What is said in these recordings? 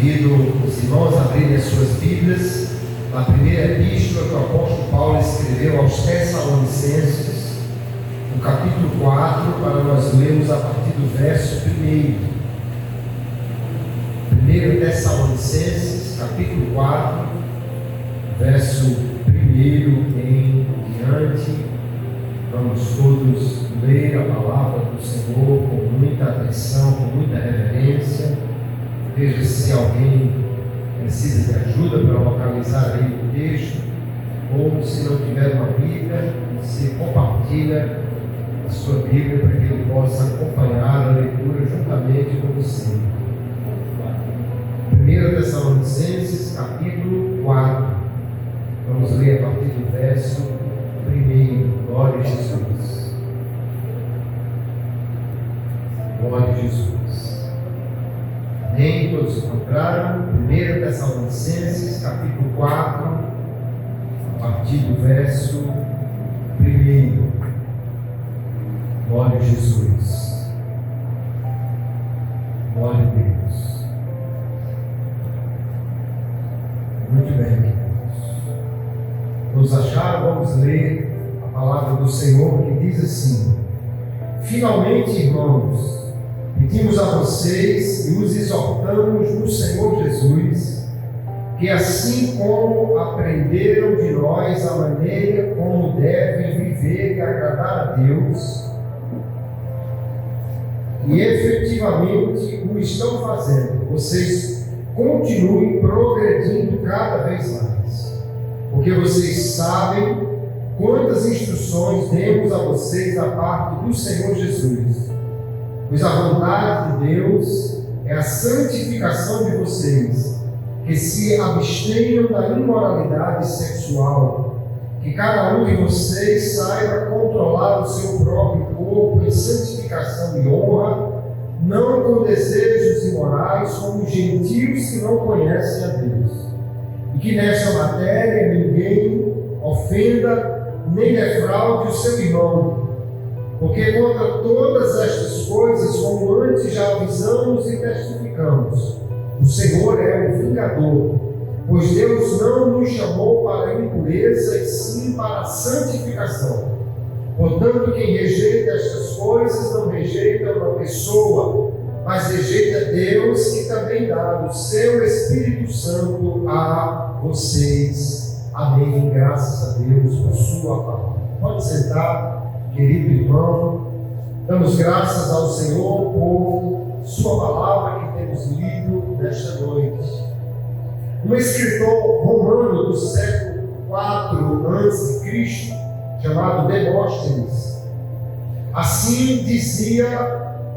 Convido os irmãos a abrirem as suas Bíblias na primeira epístola que o apóstolo Paulo escreveu aos Tessalonicenses, no capítulo 4, para nós lermos a partir do verso 1. 1 Tessalonicenses, capítulo 4, verso 1 em diante. Vamos todos ler a palavra do Senhor com muita atenção, com muita reverência. Veja se alguém precisa de ajuda para localizar aí o texto, ou se não tiver uma Bíblia, você compartilha a sua Bíblia para que ele possa acompanhar a leitura juntamente com você. 1 Tessalonicenses, capítulo 4. Vamos ler a partir do verso 1. Glória a Jesus. Glória a Jesus. Amém? Todos encontraram? 1 Tessalonicenses, capítulo 4, a partir do verso 1. Glória a Jesus. Glória a Deus. Muito bem, queridos. Nos acharam? Vamos ler a palavra do Senhor que diz assim: finalmente, irmãos, pedimos a vocês e os exortamos no Senhor Jesus, que assim como aprenderam de nós a maneira como devem viver e agradar a Deus, e efetivamente o estão fazendo, vocês continuem progredindo cada vez mais, porque vocês sabem quantas instruções demos a vocês da parte do Senhor Jesus. Pois a vontade de Deus é a santificação de vocês, que se abstenham da imoralidade sexual, que cada um de vocês saiba controlar o seu próprio corpo em santificação e honra, não com desejos imorais, como gentios que não conhecem a Deus. E que nesta matéria ninguém ofenda nem defraude o seu irmão, porque contra todas estas coisas, como antes já avisamos e testificamos, o Senhor é o vingador, pois Deus não nos chamou para a impureza, e sim para a santificação. Portanto, quem rejeita estas coisas não rejeita uma pessoa, mas rejeita Deus, que também dá o seu Espírito Santo a vocês. Amém. Graças a Deus por sua palavra. Pode sentar, querido irmão. Damos graças ao Senhor por sua palavra que temos lido nesta noite. Um escritor romano do século IV a.C., chamado Demóstenes, assim dizia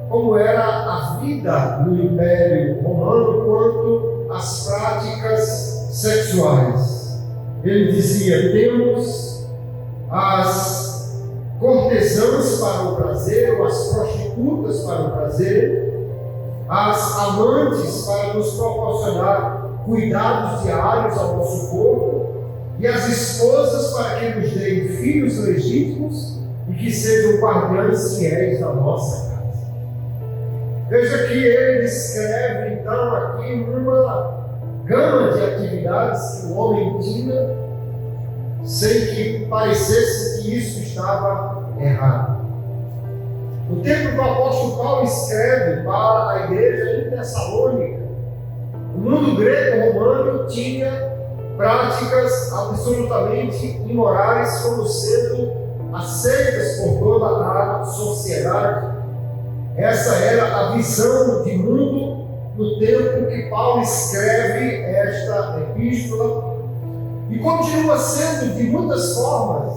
como era a vida no Império Romano quanto às práticas sexuais. Ele dizia: temos as cortesãs para o prazer, ou as prostitutas para o prazer, as amantes para nos proporcionar cuidados diários ao nosso corpo, e as esposas para que nos deem filhos legítimos e que sejam guardiãs fiéis da nossa casa. Veja que ele descreve então aqui uma gama de atividades que o homem tinha, sem que parecesse que isso estava errado. No tempo que o apóstolo Paulo escreve para a igreja em Tessalônica, o mundo greco-romano tinha práticas absolutamente imorais como sendo aceitas por toda a sociedade. Essa era a visão de mundo no tempo que Paulo escreve esta epístola, e continua sendo de muitas formas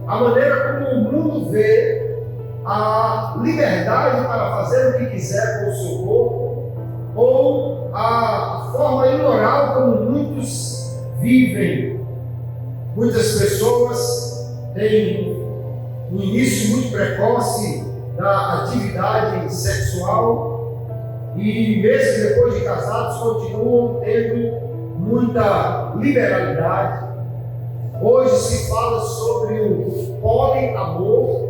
a maneira como o mundo vê a liberdade para fazer o que quiser com o seu corpo, ou a forma imoral como muitos vivem. Muitas pessoas têm um início muito precoce da atividade sexual e mesmo depois de casados continuam tendo muita liberalidade. Hoje se fala sobre o poliamor,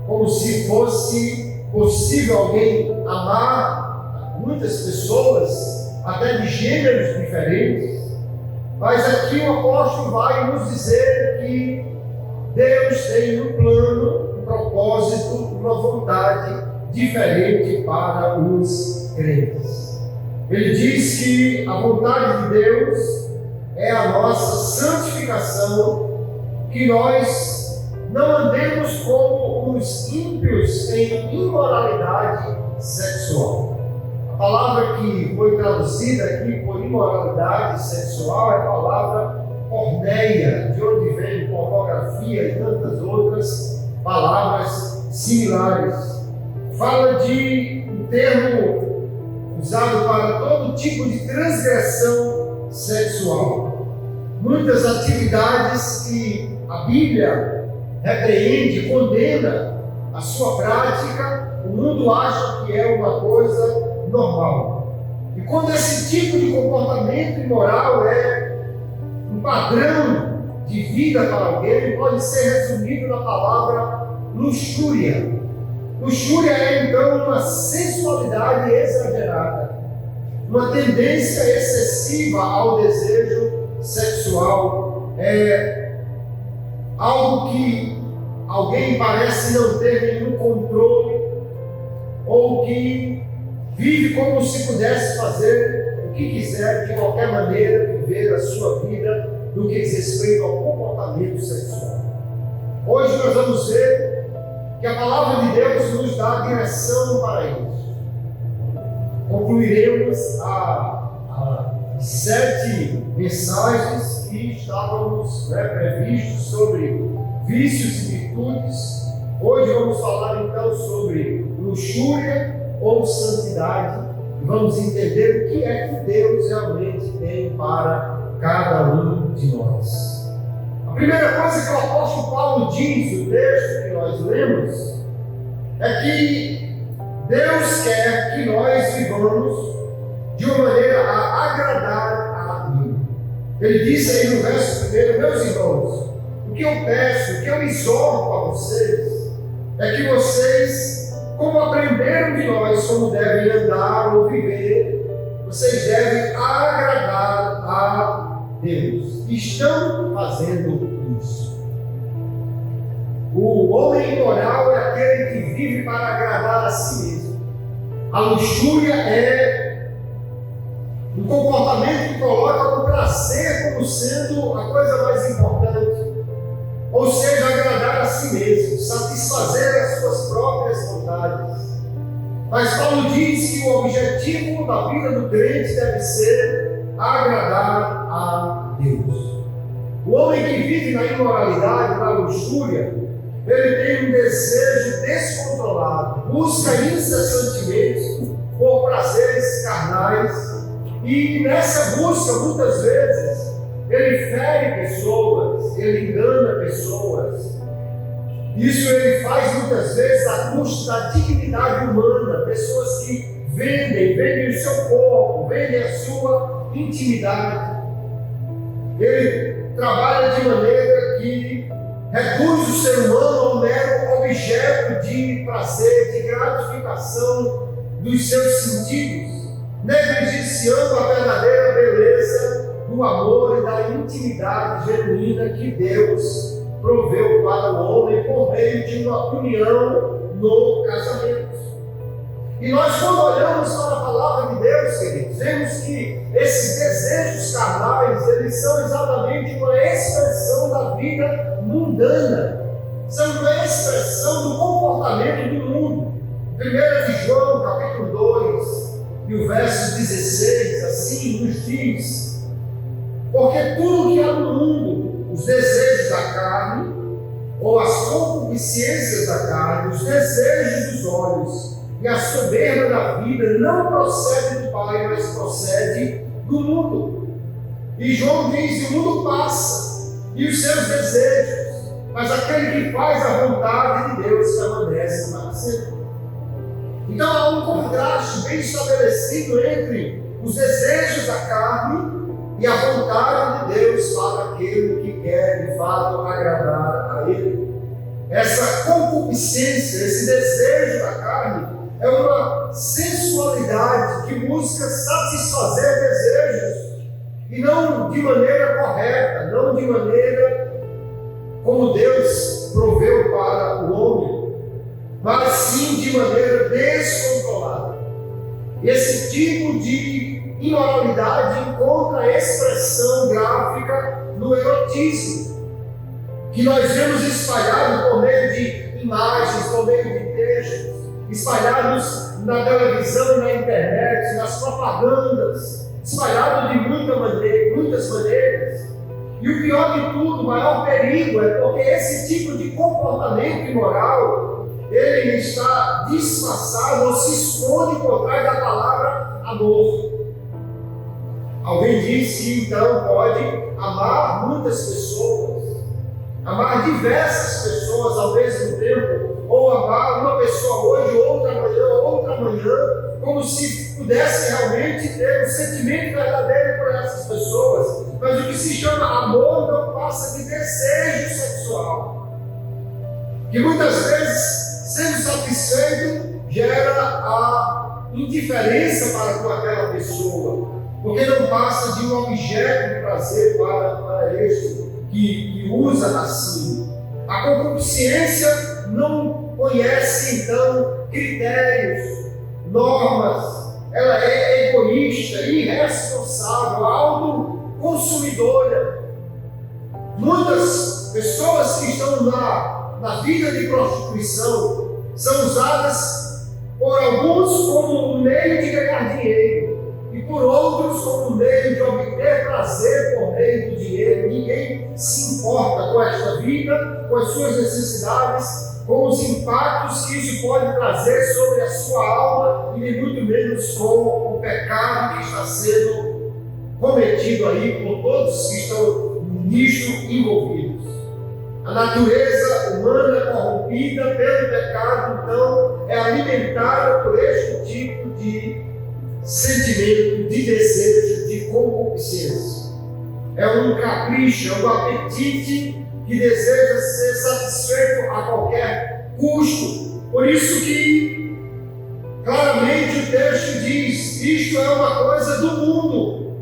como se fosse possível alguém amar muitas pessoas até de gêneros diferentes, mas aqui o apóstolo vai nos dizer que Deus tem um plano, um propósito, uma vontade diferente para os crentes. Ele diz que a vontade de Deus é a nossa santificação, que nós não andemos como os ímpios em imoralidade sexual. A palavra que foi traduzida aqui por imoralidade sexual é a palavra porneia, de onde vem pornografia e tantas outras palavras similares. Fala de um termo usado para todo tipo de transgressão sexual. Muitas atividades que a Bíblia repreende, condena a sua prática, o mundo acha que é uma coisa normal. E quando esse tipo de comportamento imoral é um padrão de vida para alguém, pode ser resumido na palavra luxúria. Luxúria é então uma sensualidade exagerada, uma tendência excessiva ao desejo sexual, é algo que alguém parece não ter nenhum controle, ou que vive como se pudesse fazer o que quiser, de qualquer maneira, viver a sua vida no que diz respeito ao comportamento sexual. Hoje nós vamos ver que a palavra de Deus nos dá a direção para isso. Concluiremos as 7 mensagens que estávamos previstos sobre vícios e virtudes. Hoje vamos falar então sobre luxúria ou santidade, e vamos entender o que é que Deus realmente tem para cada um de nós. A primeira coisa que o apóstolo Paulo diz no texto que nós lemos é que Deus quer que nós vivamos de uma maneira a agradar a Ele. Ele disse aí no verso 1: meus irmãos, o que eu peço, o que eu exorto a vocês, é que vocês, como aprenderam de nós como devem andar ou viver, vocês devem agradar a Deus. Estão fazendo isso. O homem imoral é aquele que vive para agradar a si mesmo. A luxúria é um comportamento que coloca o prazer como sendo a coisa mais importante. Ou seja, agradar a si mesmo, satisfazer as suas próprias vontades. Mas Paulo diz que o objetivo da vida do crente deve ser agradar a Deus. O homem que vive na imoralidade, na luxúria, ele tem um desejo descontrolado, busca incessantemente por prazeres carnais, e nessa busca, muitas vezes, ele fere pessoas, ele engana pessoas. Isso ele faz muitas vezes à custa da dignidade humana, pessoas que vendem o seu corpo, vendem a sua intimidade. Ele trabalha de maneira que reduz o ser humano a um mero objeto de prazer, de gratificação dos seus sentidos, negligenciando a verdadeira beleza do amor e da intimidade genuína que Deus proveu para o homem por meio de uma união no casamento. E nós, quando olhamos para a palavra de Deus, queridos, vemos que esses desejos carnais, eles são exatamente uma expressão da vida mundana, são uma expressão do comportamento do mundo. 1 de João, capítulo 2, e o verso 16, assim nos diz: porque tudo que há no mundo, os desejos da carne, ou as concupiscências da carne, os desejos dos olhos e a soberba da vida, não procede do Pai, mas procede do mundo. E João diz: o mundo passa e os seus desejos, mas aquele que faz a vontade de Deus permanece para sempre. Então há um contraste bem estabelecido entre os desejos da carne e a vontade de Deus para aquele que quer de fato agradar a Ele. Essa concupiscência, esse desejo da carne, é uma sensualidade que busca satisfazer desejos, e não de maneira correta, não de maneira como Deus proveu para o homem, mas sim de maneira descontrolada. Esse tipo de imoralidade encontra expressão gráfica no erotismo, que nós vemos espalhado por meio de imagens, por meio de textos, espalhados na televisão e na internet, nas propagandas, espalhado de muitas maneiras. E o pior de tudo, o maior perigo é porque esse tipo de comportamento imoral, ele está disfarçado ou se esconde por trás da palavra amor. Alguém diz que então pode amar muitas pessoas, amar diversas pessoas ao mesmo tempo, ou amar uma pessoa hoje, outra amanhã, como se pudesse realmente ter um sentimento verdadeiro por essas pessoas. Mas o que se chama amor não passa de desejo sexual, que muitas vezes, sendo satisfeito, gera a indiferença para com aquela pessoa, porque não passa de um objeto de prazer para este que usa assim. A concupiscência não conhece então critérios, normas, ela é egoísta, irresponsável, autoconsumidora. Muitas pessoas que estão na vida de prostituição são usadas por alguns como um meio de ganhar dinheiro, e por outros como um meio de obter prazer por meio do dinheiro. Ninguém se importa com esta vida, com as suas necessidades, com os impactos que isso pode trazer sobre a sua alma, e nem muito menos com o pecado que está sendo cometido aí por todos que estão nisto envolvidos. A natureza humana corrompida pelo pecado, então, é alimentada por este tipo de sentimento, de desejo, de concupiscência. É um capricho, é um apetite que deseja ser satisfeito a qualquer custo. Por isso que claramente o texto diz: isto é uma coisa do mundo,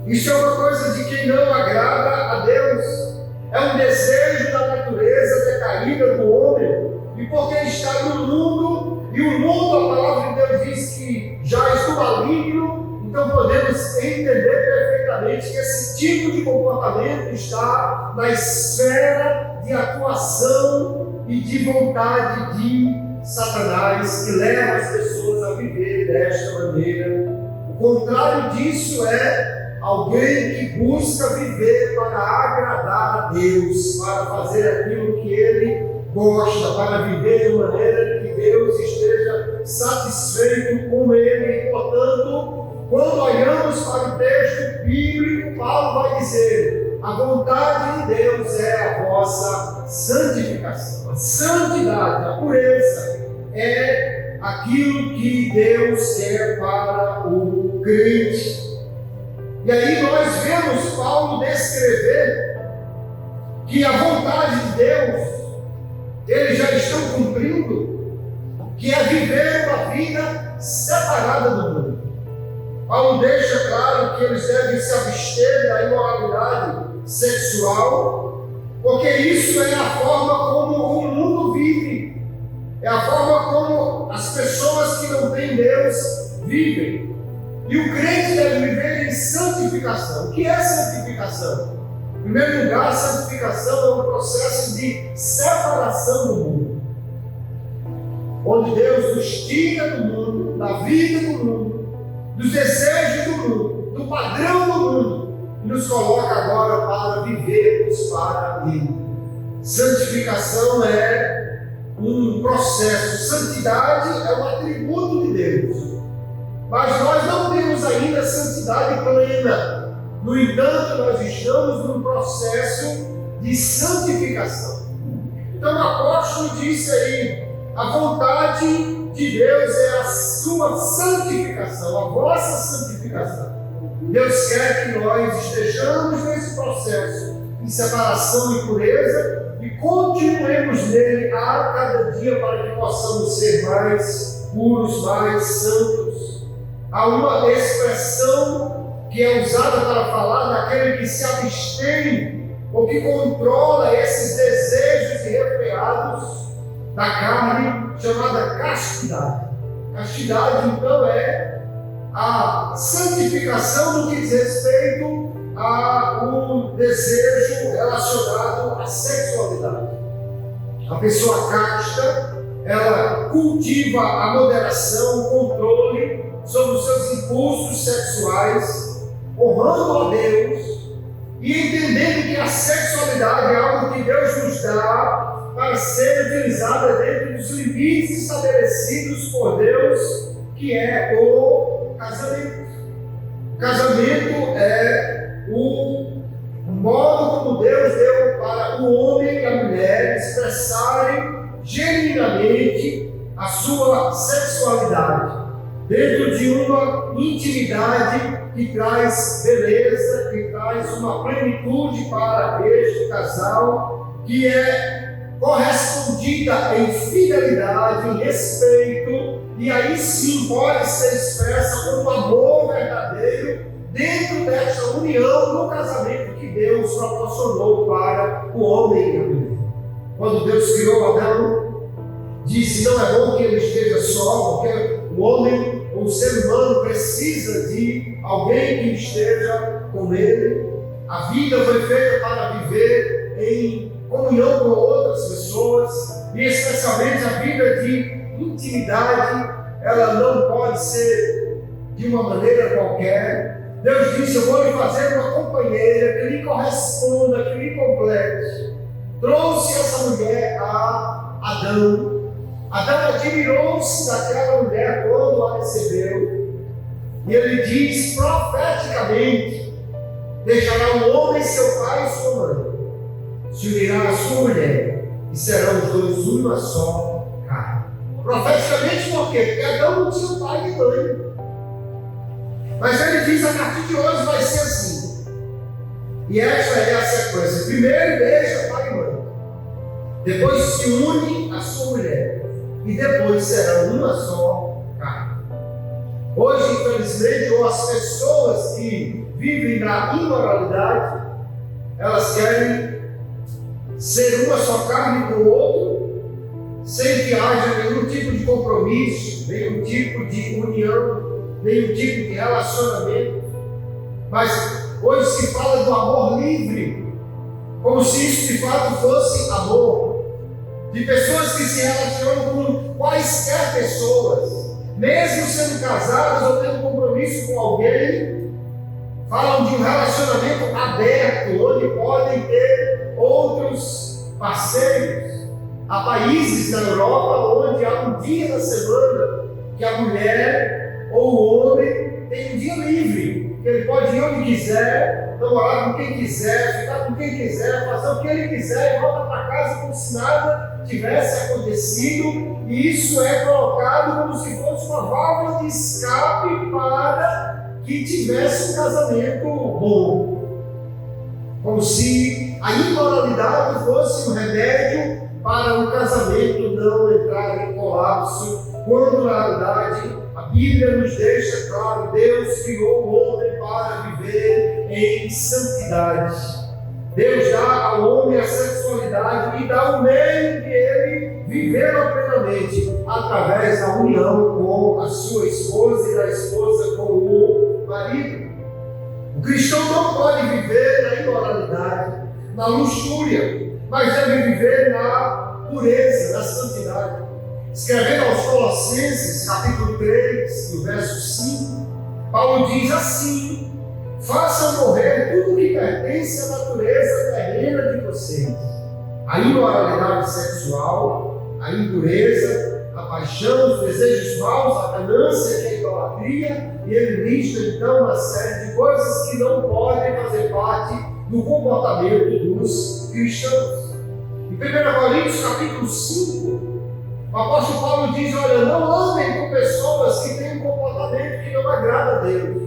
isto é uma coisa de quem não agrada a Deus. É um desejo da natureza decaída do homem, e porque está no mundo, e o mundo, a palavra de Deus diz que já está maligno, então podemos entender perfeitamente que esse tipo de comportamento está na esfera de atuação e de vontade de Satanás, que leva as pessoas a viver desta maneira. O contrário disso é alguém que busca viver para agradar a Deus, para fazer aquilo que Ele gosta, para viver de maneira que Deus esteja satisfeito com Ele. E, portanto, quando olhamos para o texto bíblico, Paulo vai dizer: a vontade de Deus é a vossa santificação. A santidade, a pureza, é aquilo que Deus quer para o crente. E aí nós vemos Paulo descrever que a vontade de Deus, eles já estão cumprindo, que é viver uma vida separada do mundo. Paulo deixa claro que eles devem se abster da imoralidade sexual, porque isso é a forma como o mundo vive, é a forma como as pessoas que não têm Deus vivem. E o crente deve viver em santificação. O que é santificação? Em primeiro lugar, a santificação é um processo de separação do mundo, onde Deus nos tira do mundo, da vida do mundo, dos desejos do mundo, do padrão do mundo, e nos coloca agora para vivermos para Ele. Santificação é um processo, santidade é um atributo de Deus. Mas nós não temos ainda santidade plena. No entanto, nós estamos num processo de santificação. Então o apóstolo disse aí: a vontade de Deus é a sua santificação, a vossa santificação. Deus quer que nós estejamos nesse processo de separação e pureza e continuemos nele a cada dia para que possamos ser mais puros, mais santos. Há uma expressão que é usada para falar daquele que se abstém ou que controla esses desejos irrefreados da carne, chamada castidade. Castidade, então, é a santificação no que diz respeito ao desejo relacionado à sexualidade. A pessoa casta, ela cultiva a moderação, o controle sobre os seus impulsos sexuais, honrando a Deus e entendendo que a sexualidade é algo que Deus nos dá para ser utilizada dentro dos limites estabelecidos por Deus, que é o casamento. O casamento é o modo como Deus deu para o homem e a mulher expressarem genuinamente a sua sexualidade, dentro de uma intimidade que traz beleza, que traz uma plenitude para este casal, que é correspondida em fidelidade, em respeito, e aí sim pode ser expressa como amor verdadeiro dentro desta união no casamento que Deus proporcionou para o homem e a mulher. Quando Deus criou Adão, disse: não é bom que ele esteja só, porque o homem, o ser humano, precisa de alguém que esteja com ele. A vida foi feita para viver em comunhão com outras pessoas, e especialmente a vida de intimidade, ela não pode ser de uma maneira qualquer. Deus disse: eu vou lhe fazer uma companheira que lhe corresponda, que lhe complete. Trouxe essa mulher a Adão. Adão admirou-se daquela mulher quando a recebeu, e ele diz profeticamente: deixará o homem seu pai e sua mãe, se unirá à sua mulher, e serão os dois uma só carne. Profeticamente por quê? Porque Adão não tinha pai e mãe. Mas ele diz: a partir de hoje vai ser assim. E esta é a sequência: primeiro deixa pai e mãe, depois se une à sua mulher, e depois serão uma só carne. Hoje, infelizmente, ou as pessoas que vivem na imoralidade, elas querem ser uma só carne com o outro, sem que haja nenhum tipo de compromisso, nenhum tipo de união, nenhum tipo de relacionamento. Mas hoje se fala do amor livre, como se isso de fato fosse amor. De pessoas que se relacionam com quaisquer pessoas, mesmo sendo casadas ou tendo compromisso com alguém, falam de um relacionamento aberto, onde podem ter outros parceiros. Há países na Europa onde há um dia da semana que a mulher ou o homem tem um dia livre, que ele pode ir onde quiser, namorar com quem quiser, ficar com quem quiser, fazer o que ele quiser e volta para casa como se nada tivesse acontecido, e isso é colocado como se fosse uma válvula de escape para que tivesse um casamento bom. Como se a imoralidade fosse um remédio para o casamento não entrar em colapso, quando na realidade a Bíblia nos deixa claro: Deus criou o homem para viver em santidade. Deus dá ao homem a sexualidade e dá o meio de ele viver plenamente através da união com a sua esposa e da esposa com o marido. O cristão não pode viver na imoralidade, na luxúria, mas deve viver na pureza, na santidade. Escrevendo aos Colossenses, capítulo 3, no verso 5, Paulo diz assim: façam morrer tudo que pertence à natureza terrena de vocês: a imoralidade sexual, a impureza, a paixão, os desejos maus, a ganância, que é a idolatria. E ele lista então uma série de coisas que não podem fazer parte do comportamento dos cristãos. Em 1 Coríntios capítulo 5, o apóstolo Paulo diz: olha, não andem com pessoas que têm um comportamento que não agrada a Deus.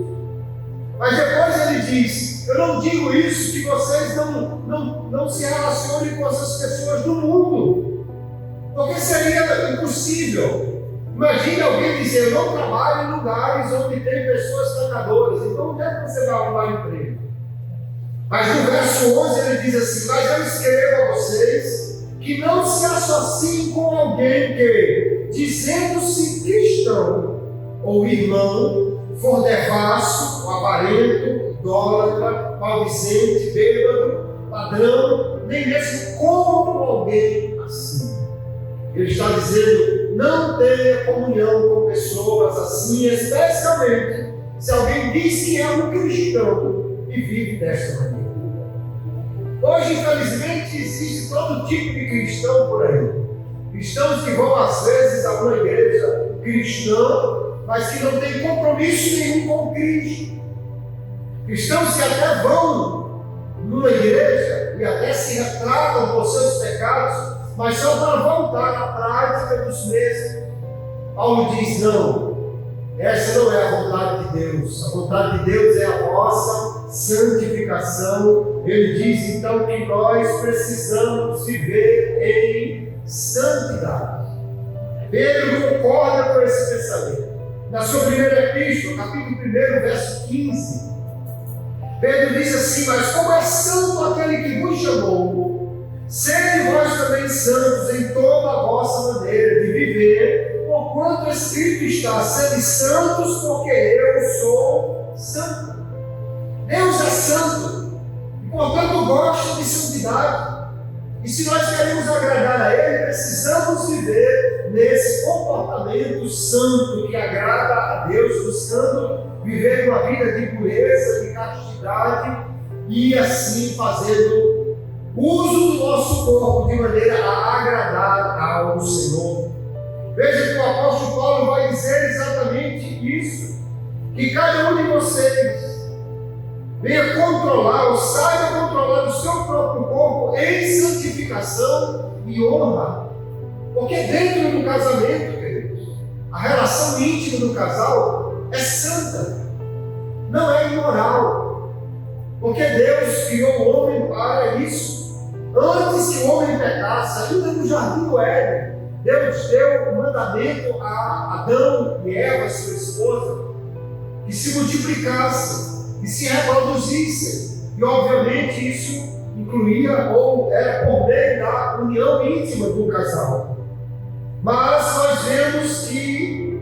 Mas depois ele diz: eu não digo isso que vocês não se relacionem com essas pessoas do mundo, porque seria impossível. Imagine alguém dizer: eu não trabalho em lugares onde tem pessoas pecadoras, então onde é que você vai arrumar emprego? Mas no verso 11 ele diz assim: mas eu escrevo a vocês que não se associem com alguém que, dizendo-se cristão ou irmão, for devasso, avarento, idólatra, maldizente, bêbado, ladrão, nem mesmo como alguém assim. Ele está dizendo: não tenha comunhão com pessoas assim, especialmente se alguém diz que é um cristão e vive desta maneira. Hoje, infelizmente, existe todo tipo de cristão por aí. Cristãos que vão, às vezes, a uma igreja cristã, mas que não tem compromisso nenhum com Cristo. Cristãos que até vão numa igreja e até se retratam por seus pecados, mas só para voltar à prática dos mesmos. Paulo diz: não, essa não é a vontade de Deus. A vontade de Deus é a nossa santificação. Ele diz então que nós precisamos viver em santidade. Pedro concorda com esse pensamento. Na sua primeira epístola, capítulo 1, verso 15, Pedro diz assim: mas como é santo aquele que vos chamou, sede vós também santos em toda a vossa maneira de viver, porquanto escrito está: sede santos, porque eu sou santo. Deus é santo, e portanto gosta de santidade. E se nós queremos agradar a Ele, precisamos viver nesse comportamento santo que agrada a Deus, buscando viver uma vida de pureza, de castidade, e assim fazendo uso do nosso corpo de maneira a agradar ao Senhor. Veja que o apóstolo Paulo vai dizer exatamente isso, que cada um de vocês venha controlar, ou saiba controlar o seu próprio corpo em santificação e honra. Porque dentro do casamento, queridos, a relação íntima do casal é santa, não é imoral. Porque Deus criou o homem para isso. Antes que o homem pecasse, ainda no jardim do Éden, Deus deu o mandamento a Adão e Eva, sua esposa, que se multiplicassem e se reproduzissem. E obviamente isso incluía ou era por meio da união íntima do casal. Mas nós vemos que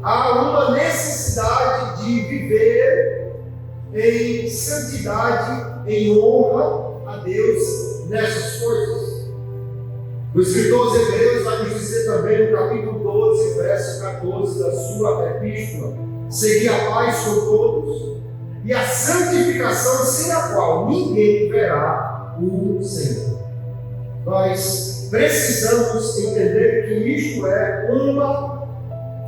há uma necessidade de viver em santidade, em honra a Deus nessas coisas. O escritor aos Hebreus vai nos dizer também no capítulo 12, verso 14 da sua epístola: segui a paz com todos e a santificação, sem a qual ninguém verá o Senhor. Nós precisamos entender que isto é uma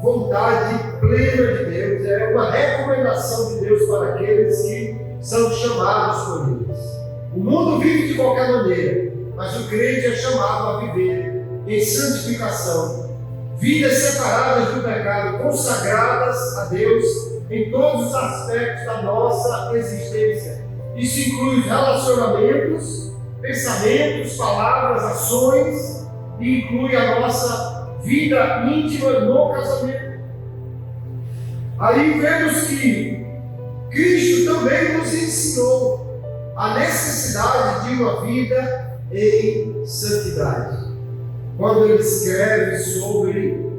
vontade plena de Deus, é uma recomendação de Deus para aqueles que são chamados por eles. O mundo vive de qualquer maneira, mas o crente é chamado a viver em santificação, vidas separadas do pecado, consagradas a Deus em todos os aspectos da nossa existência. Isso inclui os relacionamentos, pensamentos, palavras, ações, e inclui a nossa vida íntima no casamento. Aí vemos que Cristo também nos ensinou a necessidade de uma vida em santidade. Quando ele escreve sobre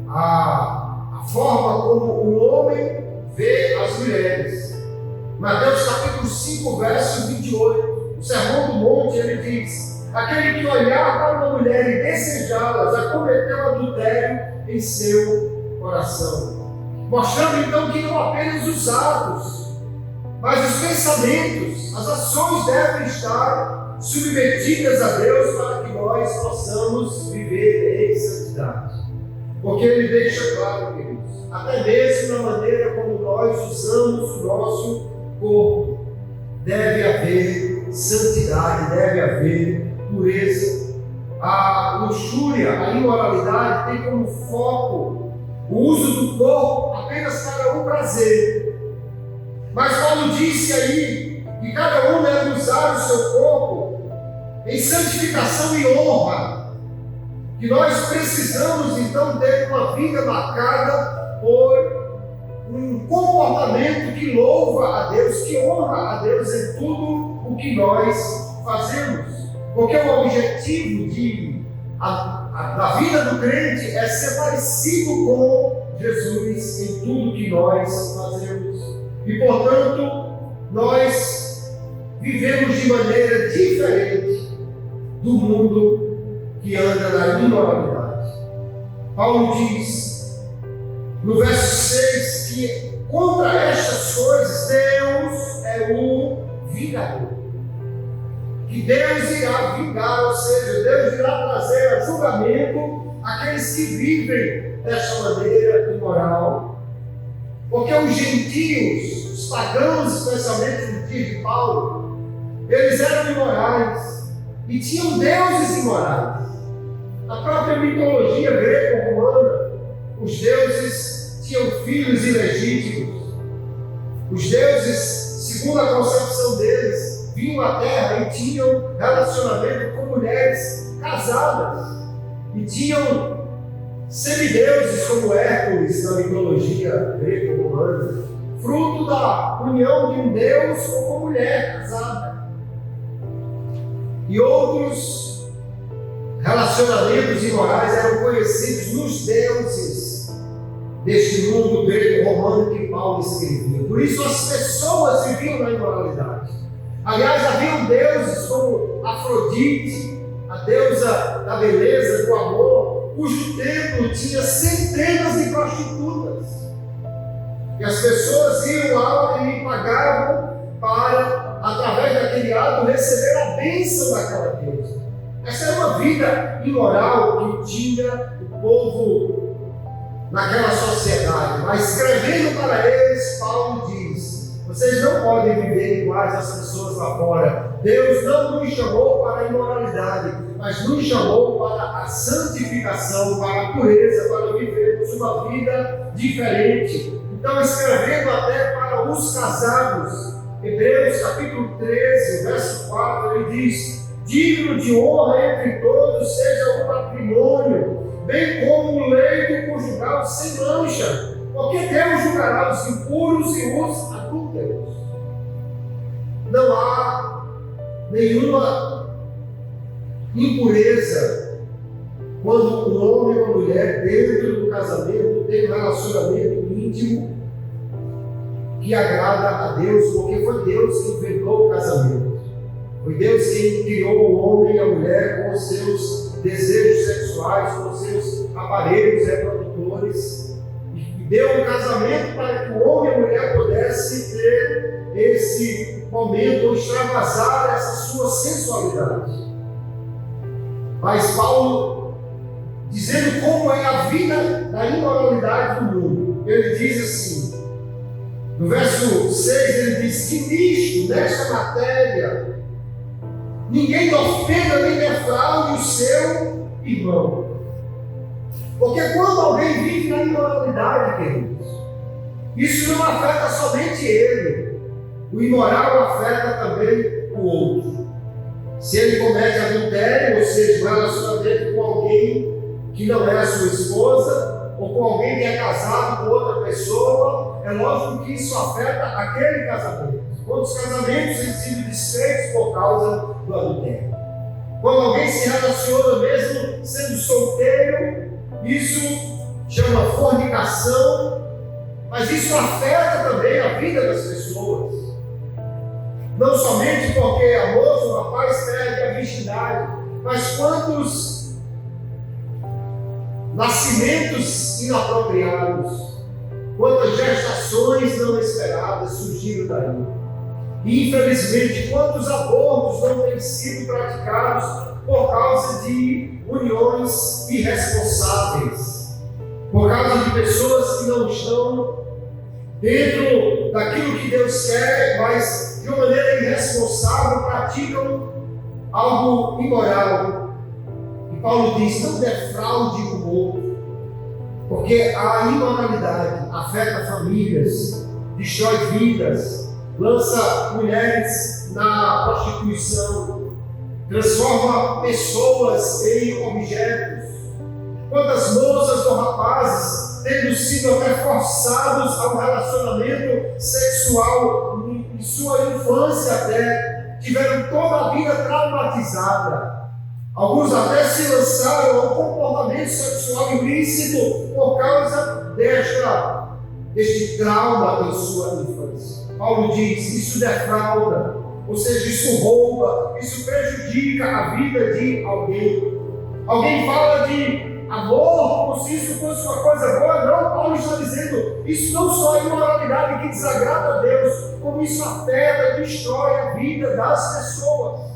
a forma como o homem vê as mulheres. Mateus capítulo 5, verso 28, no Sermão do Monte, ele diz: aquele que olhar para uma mulher e desejá-la já cometeu adultério em seu coração. Mostrando então que não apenas os atos, mas os pensamentos, as ações devem estar submetidas a Deus para que nós possamos viver em santidade. Porque ele deixa claro, queridos, até mesmo na maneira como nós usamos o nosso corpo, deve haver santidade, deve haver pureza. A luxúria, a imoralidade tem como foco o uso do corpo apenas para o prazer. Mas Paulo disse aí que cada um deve usar o seu corpo em santificação e honra, que nós precisamos então ter uma vida marcada por um comportamento que louva a Deus, que honra a Deus em tudo o que nós fazemos. Porque o objetivo da vida do crente é ser parecido com Jesus em tudo que nós fazemos. E, portanto, nós vivemos de maneira diferente do mundo que anda na imoralidade. Paulo diz no verso 6 que contra estas coisas Deus é o vingador. Que Deus irá vingar, ou seja, Deus irá trazer a julgamento aqueles que vivem desta maneira imoral. Porque os gentios, os pagãos, especialmente no dia de Paulo, eles eram imorais e tinham deuses imorais. Na própria mitologia greco-romana, os deuses tinham filhos ilegítimos. Os deuses, segundo a concepção deles, vinham à terra e tinham relacionamento com mulheres casadas. E tinham semideuses como Hércules na mitologia greco-romana, fruto da união de um deus com uma mulher casada. E outros relacionamentos imorais eram conhecidos nos deuses deste mundo greco-romano que Paulo escrevia. Por isso as pessoas viviam na imoralidade. Aliás, haviam deuses como Afrodite, a deusa da beleza, do amor, cujo templo tinha centenas de prostitutas. E as pessoas iam lá e pagavam para, através daquele ato, receber a bênção daquela deusa. Essa era uma vida imoral que tinha o povo naquela sociedade. Mas escrevendo para eles, Paulo diz: vocês não podem viver iguais às pessoas lá fora. Deus não nos chamou para a imoralidade, mas nos chamou para a santificação, para a pureza, para vivermos uma vida diferente. Então, escrevendo até para os casados, Hebreus capítulo 13, verso 4, ele diz: digno de honra entre todos seja o matrimônio, bem como o leito conjugal sem mancha, porque Deus julgará os impuros e os adúlteros. Não há nenhuma impureza quando um homem e uma mulher, dentro do casamento, tem um relacionamento íntimo que agrada a Deus, porque foi Deus que inventou o casamento. Foi Deus quem criou o homem e a mulher com os seus desejos sexuais, com os seus aparelhos reprodutores, e deu um casamento para que o homem e a mulher pudessem ter esse momento, ou extravasar essa sua sensualidade. Mas Paulo, dizendo como é a vida da imoralidade do mundo, ele diz assim, no verso 6, ele diz que nisto, nesta matéria, ninguém ofenda nem defraude o seu irmão. Porque quando alguém vive na imoralidade, queridos, isso não afeta somente ele. O imoral afeta também o outro. Se ele comete adultério, ou seja, um relacionamento com alguém que não é a sua esposa, ou com alguém que é casado com outra pessoa, é lógico que isso afeta aquele casamento. Quantos casamentos têm sido desfeitos por causa do adultério? Quando alguém se relaciona mesmo sendo solteiro, isso chama fornicação, mas isso afeta também a vida das pessoas. Não somente porque a moça, o rapaz perde a virgindade, mas quantos nascimentos inapropriados, quantas gestações não esperadas surgiram daí. E infelizmente, quantos abortos não têm sido praticados por causa de uniões irresponsáveis, por causa de pessoas que não estão dentro daquilo que Deus quer, mas de uma maneira irresponsável praticam algo imoral. E Paulo diz: não defraude o outro, porque a imoralidade afeta famílias, destrói vidas, lança mulheres na prostituição, transforma pessoas em objetos. Quantas moças ou rapazes sido até forçados a um relacionamento sexual em sua infância até, tiveram toda a vida traumatizada. Alguns até se lançaram ao comportamento sexual ilícito por causa deste trauma em sua infância. Paulo diz, isso defrauda, ou seja, isso rouba, isso prejudica a vida de alguém. Alguém fala de amor como se isso fosse uma coisa boa. Não, Paulo está dizendo, isso não só é imoralidade que desagrada a Deus, como isso afeta, destrói a vida das pessoas.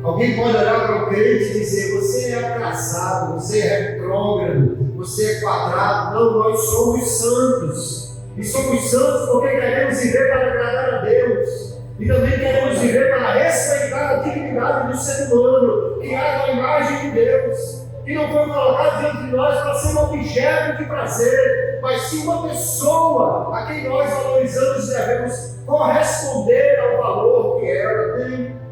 Alguém pode olhar para o crente e dizer, você é atrasado, você é retrógrado, você é quadrado. Não, nós somos santos. E somos santos porque queremos viver para agradar a Deus. E também queremos viver para respeitar a dignidade do ser humano, criado à imagem de Deus, que não foi colocado diante de nós para ser um objeto de prazer, mas sim uma pessoa a quem nós valorizamos e devemos corresponder ao valor que ela tem.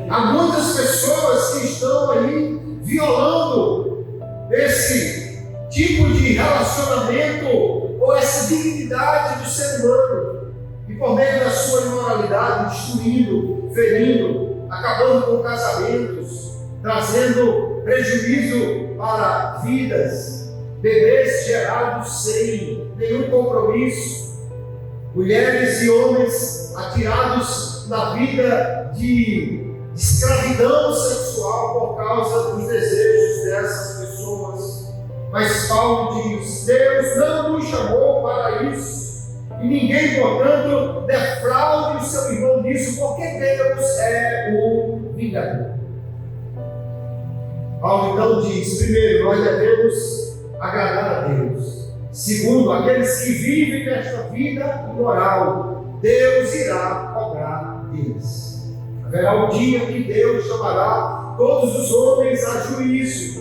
Há muitas pessoas que estão aí violando esse tipo de relacionamento ou essa dignidade do ser humano. E por meio da sua imoralidade, destruindo, ferindo, acabando com casamentos, trazendo prejuízo para vidas, bebês gerados sem nenhum compromisso, mulheres e homens atirados na vida de escravidão sexual por causa dos desejos dessas pessoas. Mas Paulo diz, Deus não nos chamou para isso. E ninguém, portanto, defraude o seu irmão nisso, porque Deus é o vingador. Paulo então diz, primeiro, nós devemos agradar a Deus. Segundo, aqueles que vivem nesta vida imoral, Deus irá cobrar deles. Haverá um dia que Deus chamará todos os homens a juízo.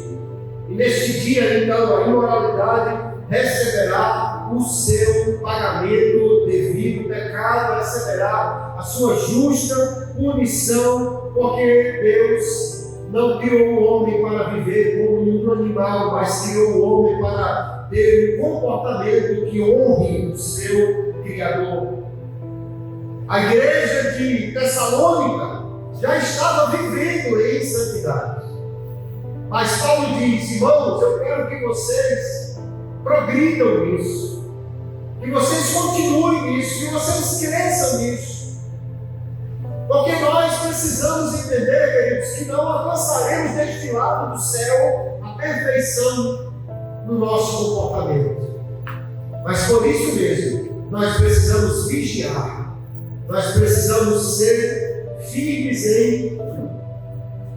E neste dia, então, a imoralidade receberá o seu pagamento devido, o pecado receberá a sua justa punição, porque Deus não criou o homem para viver como um animal, mas criou o homem para ter um comportamento que honre o seu Criador. A igreja de Tessalônica já estava vivendo em santidade. Mas Paulo diz, irmãos, eu quero que vocês progridam nisso, que vocês continuem nisso, que vocês cresçam nisso. Porque nós precisamos entender, queridos, que não alcançaremos deste lado do céu a perfeição no nosso comportamento. Mas por isso mesmo, nós precisamos vigiar, nós precisamos ser firmes em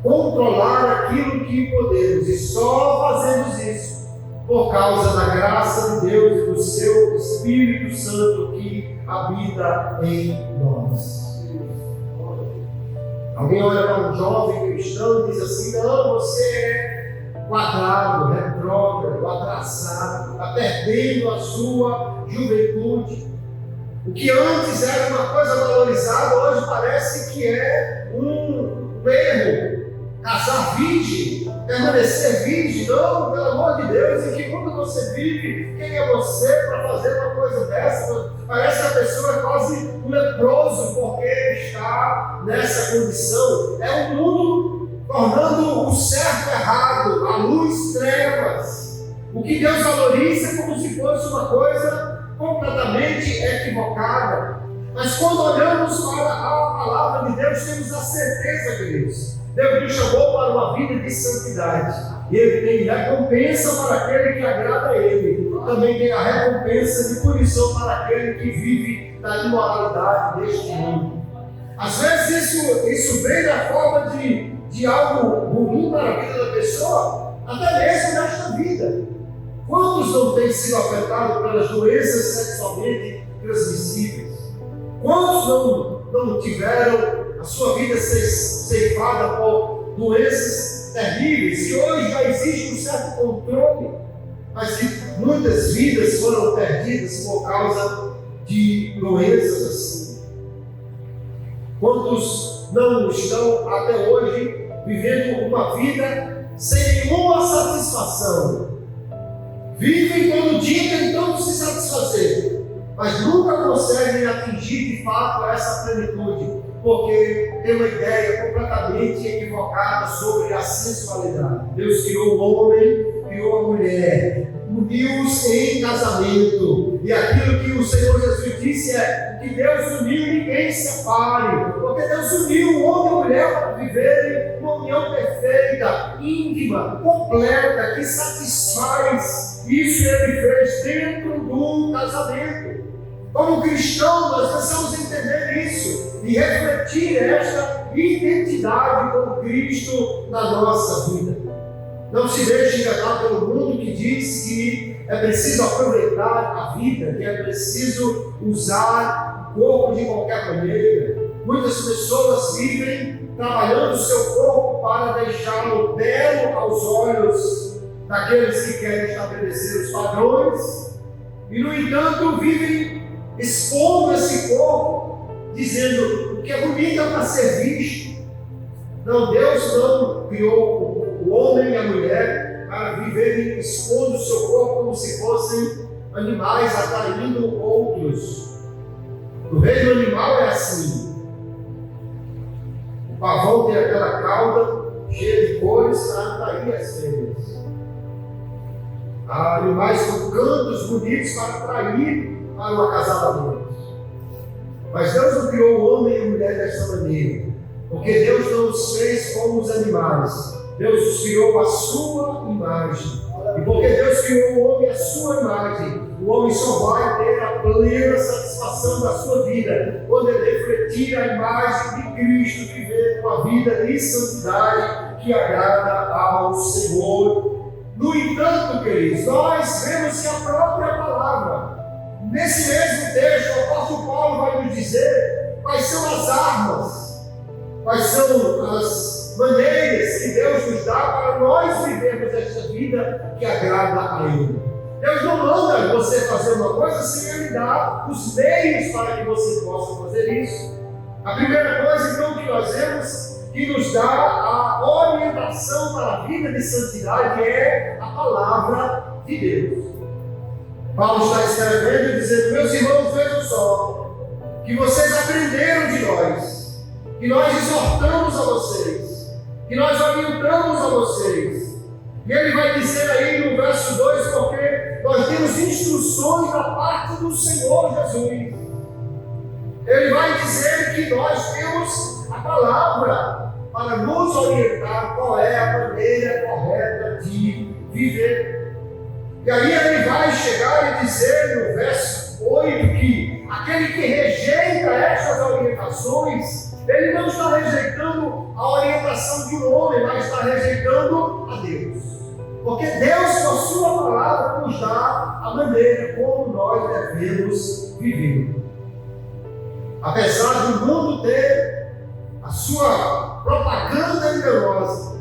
controlar aquilo que podemos, e só fazemos isso por causa da graça de Deus e do seu Espírito Santo que habita em nós. Alguém olha para um jovem cristão e diz assim, não, você é quadrado, retrógrado, atrasado, está perdendo a sua juventude. O que antes era uma coisa valorizada, hoje parece que é um erro. Casar virgem, permanecer virgem, não, pelo amor de Deus, em que mundo você vive? Quem é você para fazer uma coisa dessa? Parece que a pessoa é quase um leproso porque está nessa condição. É um mundo tornando o certo errado, a luz trevas. O que Deus valoriza é como se fosse uma coisa completamente equivocada. Mas quando olhamos para a palavra de Deus, temos a certeza, queridos, Deus nos chamou para uma vida de santidade. E Ele tem recompensa para aquele que agrada a Ele. Também tem a recompensa de punição para aquele que vive na imoralidade deste mundo. Às vezes isso vem na forma de algo ruim para a vida da pessoa, até mesmo nesta vida. Quantos não têm sido afetados pelas doenças sexualmente transmissíveis? Quantos não tiveram a sua vida ceifada por doenças terríveis, que hoje já existe um certo controle, mas que muitas vidas foram perdidas por causa de doenças assim? Quantos não estão até hoje vivendo uma vida sem nenhuma satisfação, vivem todo dia tentando se satisfazer, mas nunca conseguem atingir de fato essa plenitude, porque tem uma ideia completamente equivocada sobre a sensualidade. Deus criou o homem, criou a mulher, uniu-os em casamento, e aquilo que o Senhor Jesus disse é que Deus uniu, ninguém separe, porque Deus uniu o homem e a mulher para viverem uma união perfeita, íntima, completa, que satisfaz. Isso Ele fez dentro do casamento. Como cristão, nós precisamos entender isso e refletir esta identidade com Cristo na nossa vida. Não se deixe enganar pelo mundo que diz que é preciso aproveitar a vida, que é preciso usar o corpo de qualquer maneira. Muitas pessoas vivem trabalhando o seu corpo para deixá-lo belo aos olhos daqueles que querem estabelecer os padrões, e no entanto vivem expondo esse corpo, dizendo o que é bonito é para ser visto. Não, Deus não criou o homem e a mulher para viverem expondo o seu corpo como se fossem animais atraindo outros. No reino animal é assim. O pavão tem aquela cauda cheia de cores para atrair as fêmeas. Há animais com cantos bonitos para atrair para o acasalamento. Mas Deus não criou o homem e a mulher desta maneira, porque Deus não os fez como os animais. Deus os criou à sua imagem. E porque Deus criou o homem à sua imagem, o homem só vai ter a plena satisfação da sua vida quando ele refletir a imagem de Cristo, viver uma vida de santidade que agrada ao Senhor. No entanto, queridos, nós vemos que a própria palavra, nesse mesmo texto, o apóstolo Paulo vai nos dizer quais são as armas, quais são as maneiras que Deus nos dá para nós vivermos esta vida que agrada a Ele. Deus não manda você fazer uma coisa sem Ele dar os meios para que você possa fazer isso. A primeira coisa, então, que nós vemos que nos dá a orientação para a vida de santidade é a palavra de Deus. Paulo está escrevendo e dizendo: meus irmãos, vejam só, que vocês aprenderam de nós, que nós exortamos a vocês, que nós orientamos a vocês. E ele vai dizer aí no verso 2, porque nós temos instruções da parte do Senhor Jesus. Ele vai dizer que nós temos a palavra para nos orientar qual é a maneira correta de viver. E aí ele vai chegar e dizer no verso 8 que aquele que rejeita estas orientações, ele não está rejeitando a orientação de um homem, mas está rejeitando a Deus. Porque Deus, com a sua palavra, nos dá a maneira como nós devemos viver. Apesar do mundo ter a sua propaganda enganosa,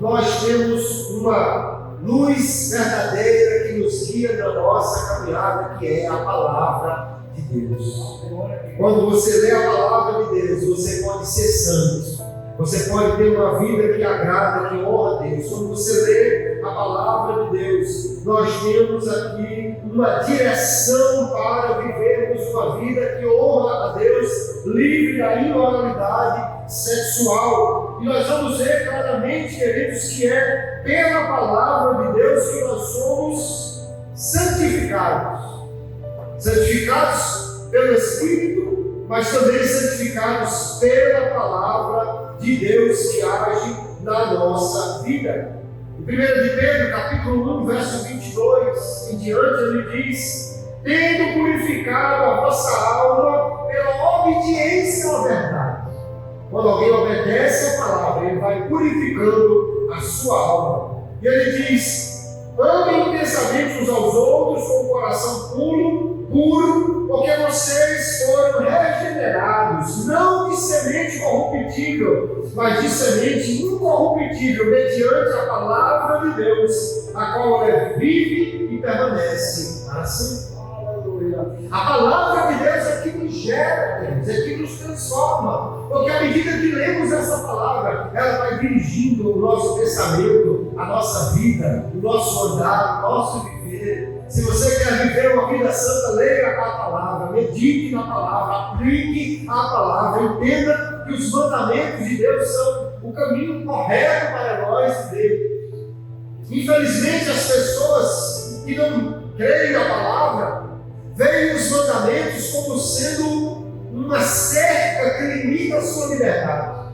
nós temos uma luz verdadeira que nos guia na nossa caminhada, que é a palavra de Deus. Quando você lê a palavra de Deus, você pode ser santo, você pode ter uma vida que agrada, que honra a Deus. Quando você lê a palavra de Deus, nós temos aqui uma direção para vivermos uma vida que honra a Deus, livre da imoralidade sexual. E nós vamos ver claramente, queridos, que é pela palavra de Deus que nós somos santificados. Santificados pelo Espírito, mas também santificados pela palavra de Deus que age na nossa vida. Em 1 de Pedro, capítulo 1, verso 22 em diante, ele diz: tendo purificado a vossa alma pela obediência à verdade. Quando alguém obedece a palavra, ele vai purificando a sua alma. E ele diz: amem intensamente uns aos outros com o coração puro, porque vocês foram regenerados, não de semente corruptível, mas de semente incorruptível, mediante a palavra de Deus, a qual é vive e permanece para sempre. Aleluia. A palavra de Deus é que nos gera, Deus, é que nos transforma. Porque à medida que lemos essa palavra, ela vai dirigindo o nosso pensamento, a nossa vida, o nosso andar, o nosso viver. Se você quer viver uma vida santa, leia a palavra, medite na palavra, aplique a palavra, entenda que os mandamentos de Deus são o caminho correto para nós viver. Infelizmente, as pessoas que não creem na palavra veem os mandamentos como sendo uma cerca que limita a sua liberdade.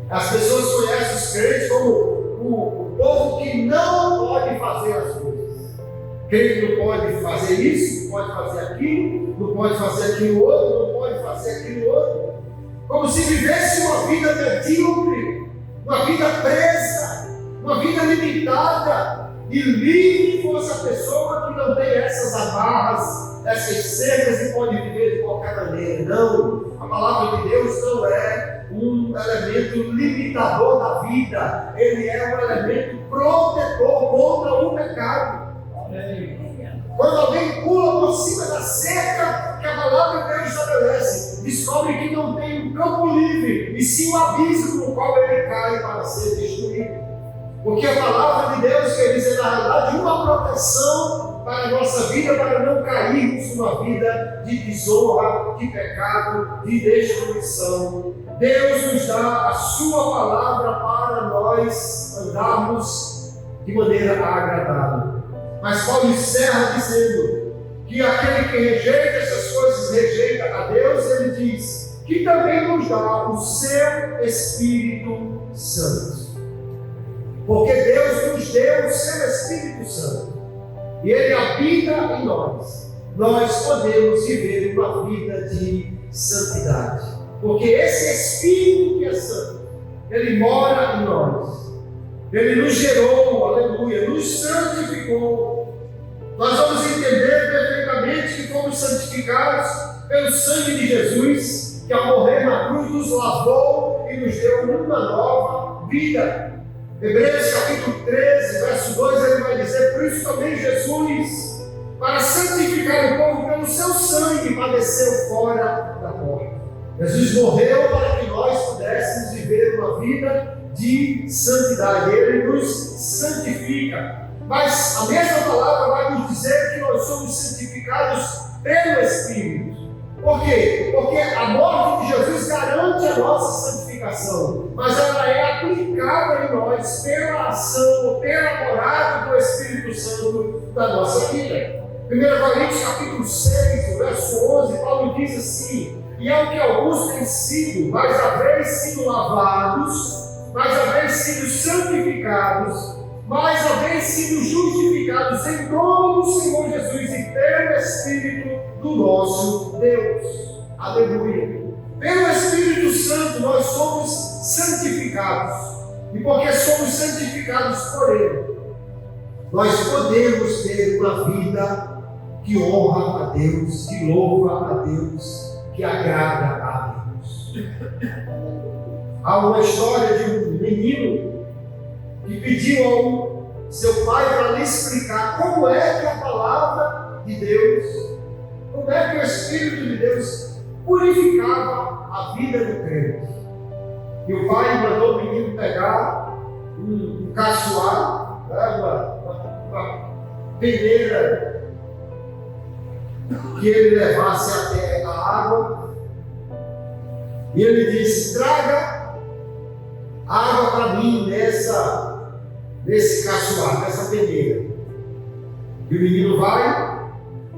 As pessoas conhecem os crentes como o povo que não pode fazer as coisas. Crente não pode fazer isso, não pode fazer aquilo, não pode fazer aquilo outro, não pode fazer aquilo outro. Como se vivesse uma vida medíocre, uma vida presa, uma vida limitada, e livre fosse a pessoa que não tem essas amarras, essas cercas e pode viver de qualquer maneira. Não, a palavra de Deus não é um elemento limitador da vida, ele é um elemento protetor contra o pecado. Quando alguém pula por cima da cerca que a palavra de Deus estabelece, descobre que não tem um campo livre, e sim um abismo no qual ele cai para ser destruído. Porque a palavra de Deus quer dizer, na realidade, uma proteção para a nossa vida, para não cairmos numa vida de desonra, de pecado, de destruição. Deus nos dá a sua palavra para nós andarmos de maneira agradável. Mas Paulo encerra dizendo que aquele que rejeita essas coisas, rejeita a Deus, ele diz que também nos dá o seu Espírito Santo. Porque Deus nos deu o seu Espírito Santo e Ele habita em nós. Nós podemos viver uma vida de santidade, porque esse Espírito que é santo, Ele mora em nós. Ele nos gerou, aleluia, nos santificou. Nós vamos entender perfeitamente que fomos santificados pelo sangue de Jesus, que ao morrer na cruz nos lavou e nos deu uma nova vida. Hebreus capítulo 13, verso 2, ele vai dizer: por isso também Jesus, para santificar o povo pelo seu sangue, padeceu fora da porta. Jesus morreu para que nós pudéssemos viver uma vida de santidade. Ele nos santifica. Mas a mesma palavra vai nos dizer que nós somos santificados pelo Espírito. Por quê? Porque a morte de Jesus garante a nossa santificação, mas ela é aplicada em nós pela ação, pela morada do Espírito Santo da nossa vida. 1 Coríntios capítulo 6, verso 11, Paulo diz assim: e ao que alguns têm sido, mas haveis sido lavados, mas haveis sido santificados, mas haveis sido justificados em nome do Senhor Jesus e pelo Espírito do nosso Deus. Aleluia. Pelo Espírito Santo nós somos santificados. E porque somos santificados por Ele, nós podemos ter uma vida que honra a Deus, que louva a Deus, que agrada a Deus. Há uma história de um menino que pediu ao seu pai para lhe explicar como é que a palavra de Deus, como é que o Espírito de Deus purificava a vida do crente. E o pai mandou o menino pegar um caçoar, uma peneira que ele levasse até a água, e ele disse: traga água para mim nesse caçoar, nessa peneira. E o menino vai,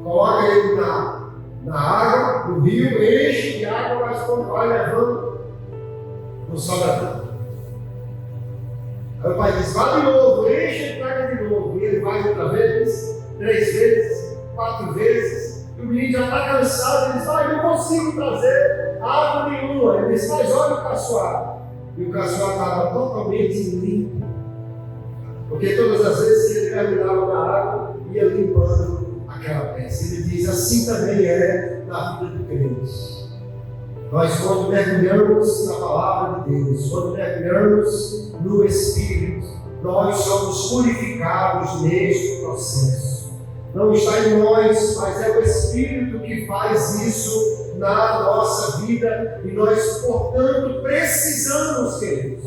coloca ele na água, no rio, enche de água, mas quando vai levando, não sobra nada. Aí o pai diz: vai de novo, enche e traga de novo. E ele vai outra vez, 3 vezes, 4 vezes. E o menino já está cansado, ele diz: não consigo trazer água nenhuma. Ele diz: mas olha o caçoar. E o caçoar estava totalmente limpo. Porque todas as vezes que ele mergulhava na água, ia limpando aquela peça. Ele diz: assim também é na vida do crente. Nós, quando mergulhamos na palavra de Deus, quando mergulhamos no Espírito, nós somos purificados neste processo. não está em nós, mas é o Espírito que faz isso na nossa vida. E nós, portanto, precisamos, queridos,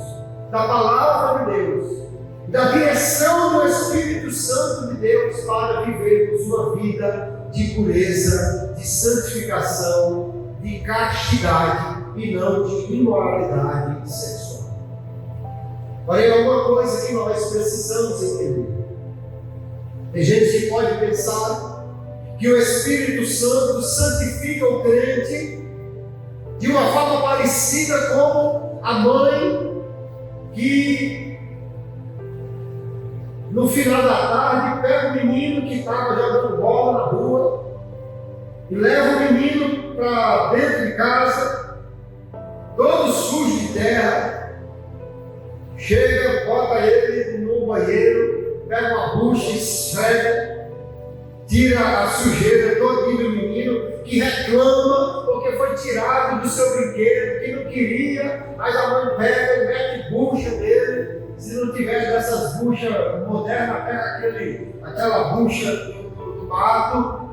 da palavra de Deus, da direção do Espírito Santo de Deus para vivermos uma vida de pureza, de santificação, de castidade e não de imoralidade sexual. Porém, alguma coisa que nós precisamos entender. Tem gente que pode pensar que o Espírito Santo santifica o crente de uma forma parecida com a mãe que no final da tarde pega o menino que estava jogando bola na rua e leva o menino para dentro de casa, todo sujo de terra, chega, bota ele no banheiro, pega uma bucha, esfrega, tira a sujeira todinha do menino, que reclama porque foi tirado do seu brinquedo, que não queria, mas a mãe pega e mete bucha dele. Se não tiver dessas buchas modernas, pega aquela bucha do mato,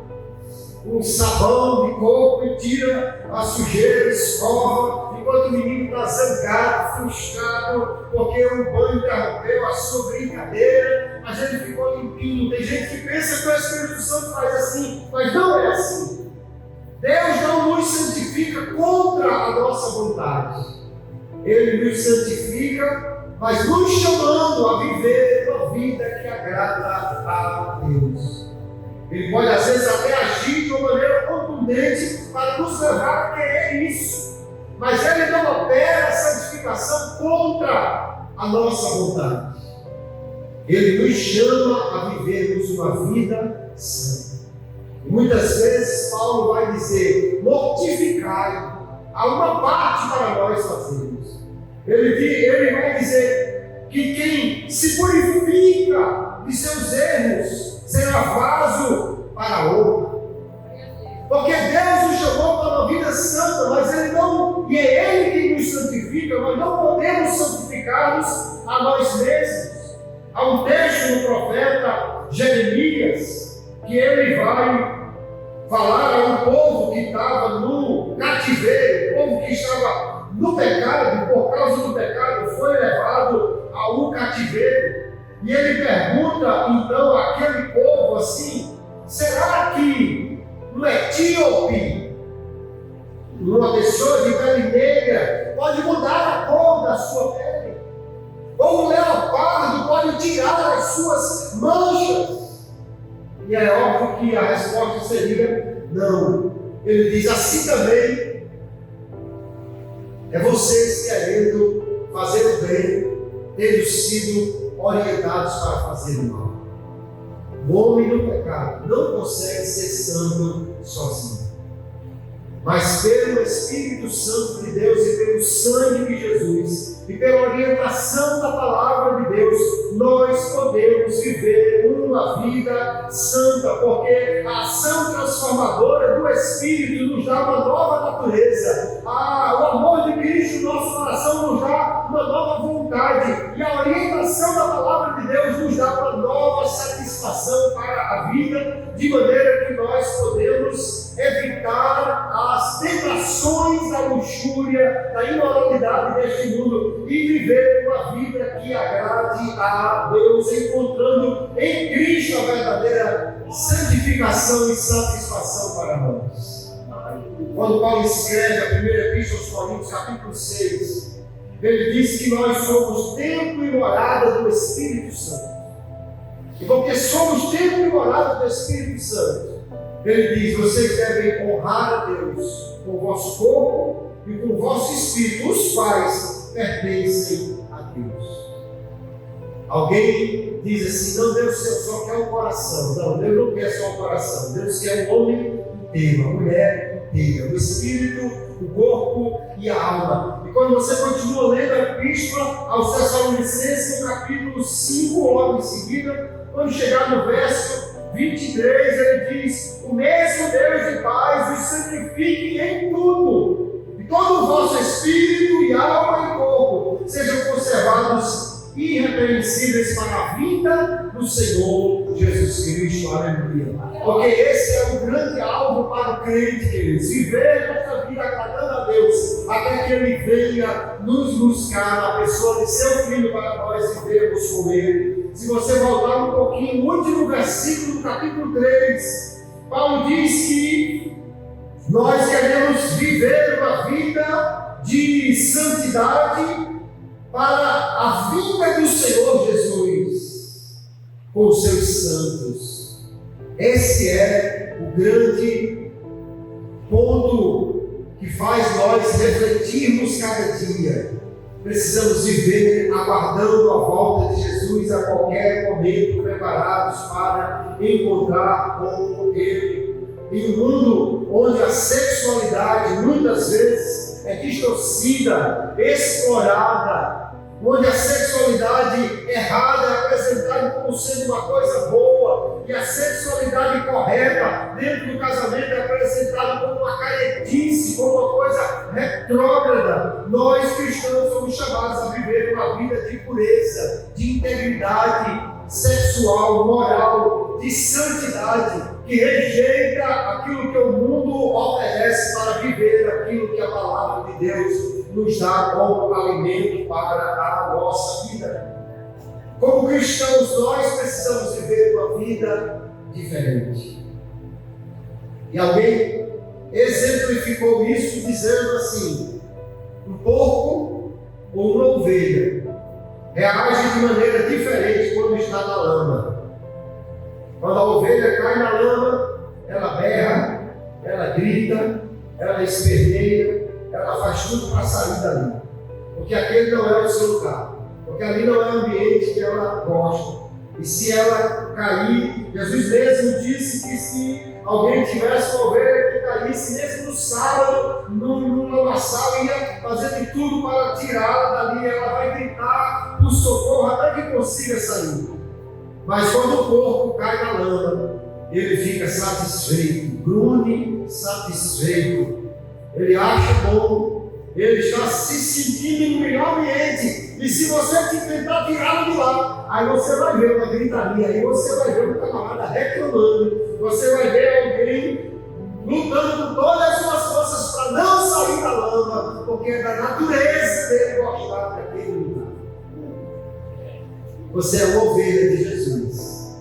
um sabão de coco e tira a sujeira, escova, enquanto o menino está zangado, frustrado, porque o banho interrompeu a sua brincadeira, mas ele ficou limpinho. Tem gente que pensa que o Espírito Santo faz assim, mas não é assim. Deus não nos santifica contra a nossa vontade. Ele nos santifica, mas nos chamando a viver uma vida que agrada a Deus. Ele pode às vezes até agir de uma maneira contundente para nos levar a querer isso. Mas ele não opera a santificação contra a nossa vontade. Ele nos chama a vivermos uma vida santa. E muitas vezes Paulo vai dizer, mortificai. Há uma parte para nós fazermos. Ele vai dizer que quem se purifica de seus erros será vaso para a honra. Porque Deus nos chamou para uma vida santa, mas e é Ele que nos santifica. Nós não podemos santificar-nos a nós mesmos. Há um texto do profeta Jeremias que ele vai falar a um povo que estava no cativeiro, um povo que estava no pecado, por causa do pecado, foi levado a um cativeiro. E ele pergunta então àquele povo assim: será que um etíope, uma pessoa de pele negra, pode mudar a cor da sua pele? Ou um leopardo pode tirar as suas manchas? E é óbvio que a resposta seria não. Ele diz assim também: é vocês querendo fazer o bem, tendo sido orientados para fazer o mal. O homem no pecado não consegue ser santo sozinho. Mas pelo Espírito Santo de Deus e pelo sangue de Jesus e pela orientação da palavra de Deus, nós podemos viver uma vida santa, porque a ação transformadora do Espírito nos dá uma nova natureza. O amor de Cristo no nosso coração nos dá uma nova vontade, e a orientação da palavra de Deus nos dá uma nova satisfação para a vida, de maneira que nós podemos evitar as tentações da luxúria, da imoralidade deste mundo e viver uma vida que agrade a Deus, encontrando em Cristo a verdadeira santificação e satisfação para nós. Quando Paulo escreve a primeira epístola aos Coríntios, capítulo 6, ele diz que nós somos templo e morada do Espírito Santo. E porque somos templo e morada do Espírito Santo, ele diz: vocês devem honrar a Deus com o vosso corpo e com o vosso espírito, os quais pertencem a Deus. Alguém diz assim: não, Deus só quer o coração. Não, Deus não quer só o coração. Deus quer o homem inteiro, a mulher inteira, o espírito, o corpo e a alma. E quando você continua lendo a epístola aos Tessalonicenses, no capítulo 5, logo em seguida, quando chegar no verso 23, ele diz: o mesmo Deus de paz os santifique em tudo, e todo o vosso espírito e alma e corpo sejam conservados irrepreensíveis para a vinda do Senhor Jesus Cristo. Aleluia. Porque esse é o grande alvo para o crente, queridos. Viver nossa vida agradando a Deus, até que Ele venha nos buscar, a pessoa de seu Filho, para nós vivermos com Ele. Se você voltar um pouquinho, no último versículo do capítulo 3, Paulo diz que nós queremos viver uma vida de santidade para a vinda do Senhor Jesus com os seus santos. Esse é o grande ponto que faz nós refletirmos cada dia. Precisamos viver aguardando a volta de Jesus a qualquer momento, preparados para encontrar com Ele. Em um mundo onde a sexualidade muitas vezes é distorcida, explorada, onde a sexualidade errada é apresentada como sendo uma coisa boa, e a sexualidade correta dentro do casamento é apresentada como uma caretice, como uma coisa retrógrada. Nós cristãos somos chamados a viver uma vida de pureza, de integridade sexual, moral, de santidade, que rejeita aquilo que o mundo oferece para viver aquilo que a palavra de Deus nos dá como alimento para a nossa vida. Como cristãos, nós precisamos viver uma vida diferente. E alguém exemplificou isso dizendo assim: um porco ou uma ovelha reage de maneira diferente quando está na lama. Quando a ovelha cai na lama, ela berra, ela grita, ela esperneia, ela faz tudo para sair dali. Porque aquele não é o seu lugar. Porque ali não é o ambiente que ela gosta. E se ela cair, Jesus mesmo disse que se alguém tivesse uma ovelha que caísse, mesmo no sábado, num lamaçal, ia fazer de tudo para tirá-la dali. Ela vai gritar por socorro até que consiga sair. Mas quando o porco cai na lama, ele fica satisfeito, grune satisfeito. Ele acha bom, ele está se sentindo no melhor ambiente. E se você tentar tirá-lo de lá, aí você vai ver uma gritaria, aí você vai ver um camarada reclamando, você vai ver alguém lutando com todas as suas forças para não sair da lama, porque é da natureza dele gostar daquele lugar. Você é uma ovelha de Jesus.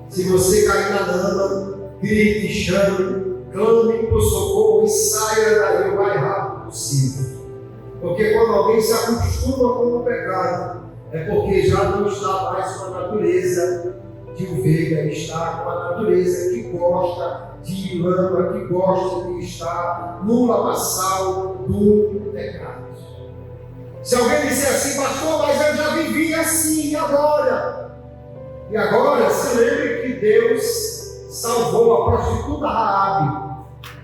Se você cair na lama, grite, chame, clame por socorro e saia daí o mais rápido possível. Porque quando alguém se acostuma com o pecado, é porque já não está mais com a natureza de ovelha, está com a natureza que gosta de lama, que gosta de estar no lamaçal do pecado. Se alguém disser assim: pastor, mas eu já vivi assim, e agora? E agora, se lembre que Deus salvou a prostituta Raabe.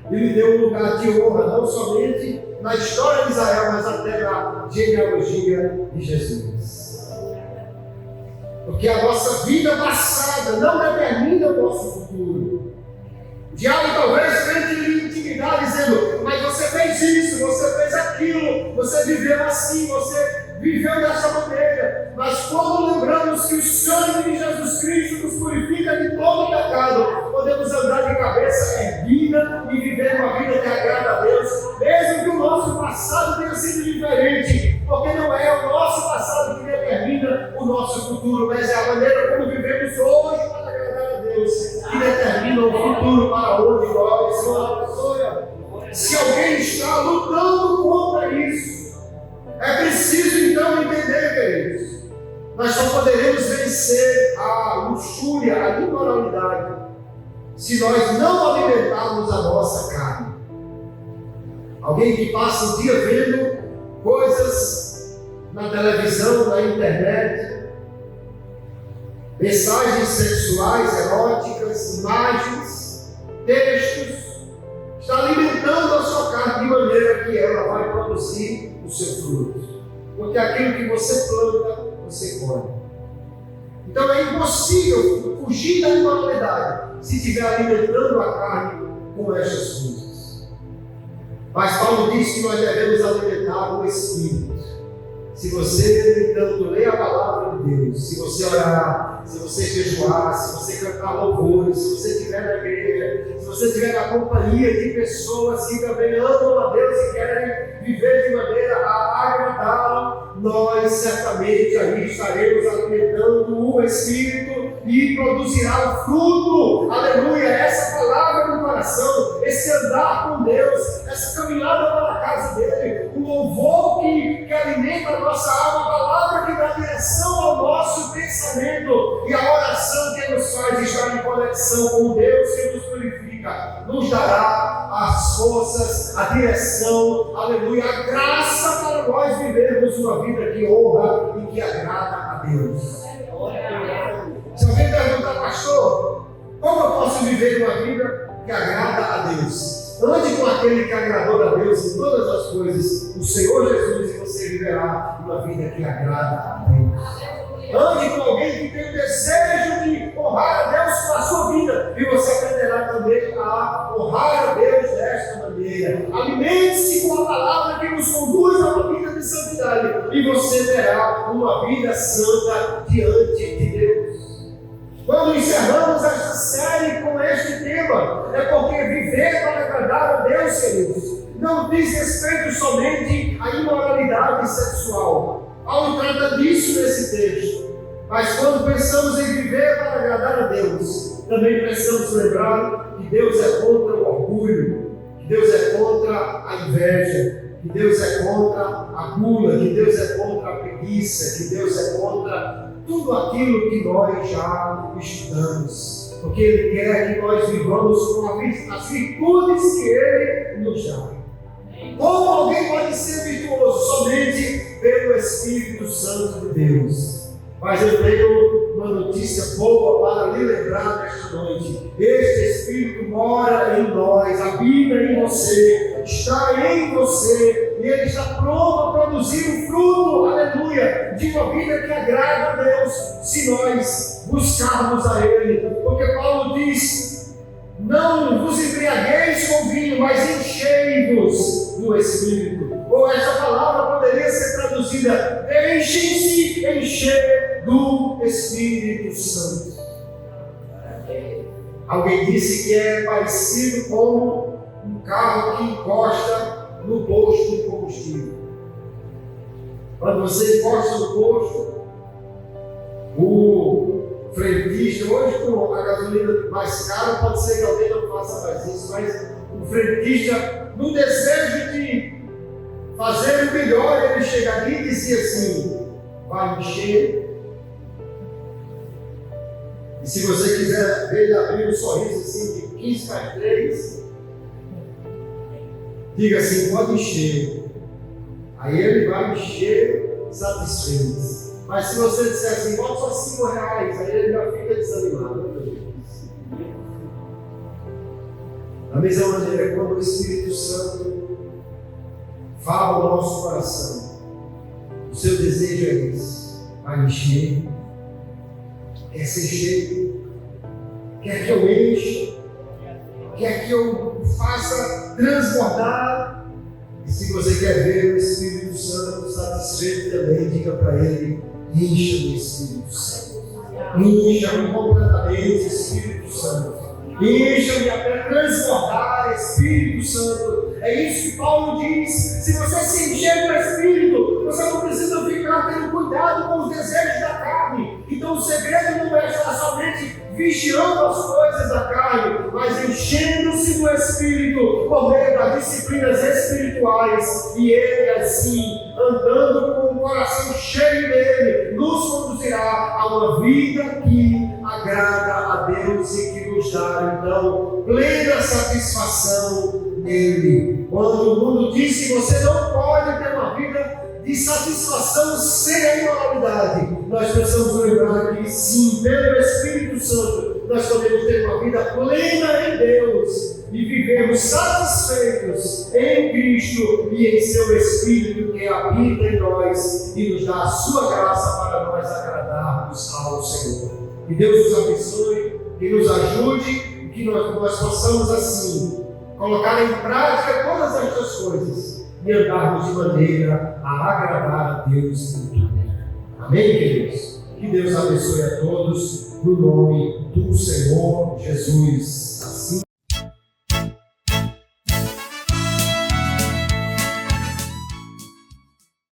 Ele deu um lugar de honra, não somente na história de Israel, mas até na genealogia de Jesus. Porque a nossa vida passada não determina o nosso futuro. O diabo talvez tente intimidar dizendo: mas você fez isso, você fez aquilo, você viveu assim, você viveu dessa maneira. Mas quando lembramos que o sangue de Jesus Cristo nos purifica de todo pecado, podemos andar de cabeça erguida e viver uma vida que agrada a Deus, mesmo que o nosso passado tenha sido diferente, porque não é o nosso passado que determina o nosso futuro, mas é a maneira como vivemos hoje para agradar a Deus que determina o futuro para onde nós vamos. Se alguém está lutando contra isso, é preciso então entender, queridos, nós só poderemos vencer a luxúria, a imoralidade, se nós não alimentarmos a nossa carne. Alguém que passa o dia vendo coisas na televisão, na internet, mensagens sexuais, eróticas, imagens, textos, está alimentando a sua carne de maneira que ela vai produzir o seu fruto. Porque aquilo que você planta, você colhe. Então é impossível fugir da imoralidade se estiver alimentando a carne com estas coisas. Mas Paulo diz que nós devemos alimentar o Espírito. Se você, então, ler a palavra de Deus, se você orar, se você jejuar, se você cantar louvores, se você estiver na igreja, se você estiver na companhia de pessoas que também amam a Deus e querem viver de maneira a agradá-lo, nós certamente aí estaremos alimentando o Espírito e produzirá o fruto, aleluia, essa palavra no coração, esse andar com Deus, essa caminhada para a casa dele, o louvor que alimenta a nossa alma, a palavra que dá direção ao nosso pensamento e a oração que nos faz estar em conexão com Deus que nos purifica, nos dará as forças, a direção, aleluia, a graça para nós vivermos uma vida que honra e que agrada a Deus. Se alguém perguntar, pastor, como eu posso viver uma vida que agrada a Deus? Ande com aquele que agradou a Deus em todas as coisas, o Senhor Jesus, e você viverá uma vida que agrada a Deus. Ande com alguém que tem o desejo de honrar a Deus com a sua vida, e você aprenderá também a honrar a Deus desta maneira. Alimente-se com a palavra que nos conduz a uma vida de santidade, e você terá uma vida santa diante de Deus. Quando encerramos esta série com este tema, é porque viver para agradar a Deus, queridos, não diz respeito somente à imoralidade sexual. Paulo trata disso nesse texto. Mas quando pensamos em viver para agradar a Deus, também precisamos lembrar que Deus é contra o orgulho, que Deus é contra a inveja, que Deus é contra a gula, que Deus é contra a preguiça, que Deus é contra tudo aquilo que nós já estudamos, porque Ele quer que nós vivamos com as virtudes que Ele nos dá. Como alguém pode ser virtuoso? Somente pelo Espírito Santo de Deus. Mas eu tenho uma notícia boa para lhe lembrar nesta noite. Este Espírito mora em nós, habita em você, está em você, e Ele está pronto a produzir o fruto, aleluia, de uma vida que agrada a Deus, se nós buscarmos a Ele. Porque Paulo diz: não vos embriagueis com vinho, mas enchei-vos do Espírito. Ou essa palavra poderia ser traduzida: deixem-se encher do Espírito Santo. Alguém disse que é parecido com um carro que encosta no posto de combustível. Quando você encosta no posto, o frentista, hoje com a gasolina mais cara, pode ser que alguém não faça mais isso, mas o frentista, no desejo de fazer o melhor, ele chegaria e dizia assim: vai encher. E se você quiser ver ele abrir um sorriso assim de 15 para 3, diga assim: pode encher. Aí ele vai encher satisfeito. Mas se você disser assim: bota só R$5, aí ele já fica desanimado. Da mesma maneira, quando o Espírito Santo fala ao nosso coração, o seu desejo é esse: vai encher, quer ser cheio, quer que eu encha, quer que eu faça transbordar. E se você quer ver o Espírito Santo satisfeito também, diga para ele: encha do Espírito Santo, encha-me completamente, Espírito Santo. Encha-me até transbordar, Espírito Santo. É isso que Paulo diz. Se você se encher do Espírito, você não precisa ficar tendo cuidado com os desejos da carne. Então o segredo não é estar somente vigiando as coisas da carne, mas enchendo-se do Espírito por meio das disciplinas espirituais. E Ele, assim, andando com o coração cheio dele, nos conduzirá a uma vida que agrada a Deus e que nos dá, então, plena satisfação nele. Quando o mundo diz que você não pode ter uma vida de satisfação sem a imoralidade, nós precisamos lembrar que sim, pelo Espírito Santo, nós podemos ter uma vida plena em Deus e vivermos satisfeitos em Cristo e em seu Espírito que habita em nós e nos dá a sua graça para nós agradarmos ao Senhor. Que Deus nos abençoe, que nos ajude, que nós possamos assim colocar em prática todas estas coisas e andarmos de maneira a agradar a Deus em tudo. Amém, queridos? Que Deus abençoe a todos, no nome do Senhor Jesus.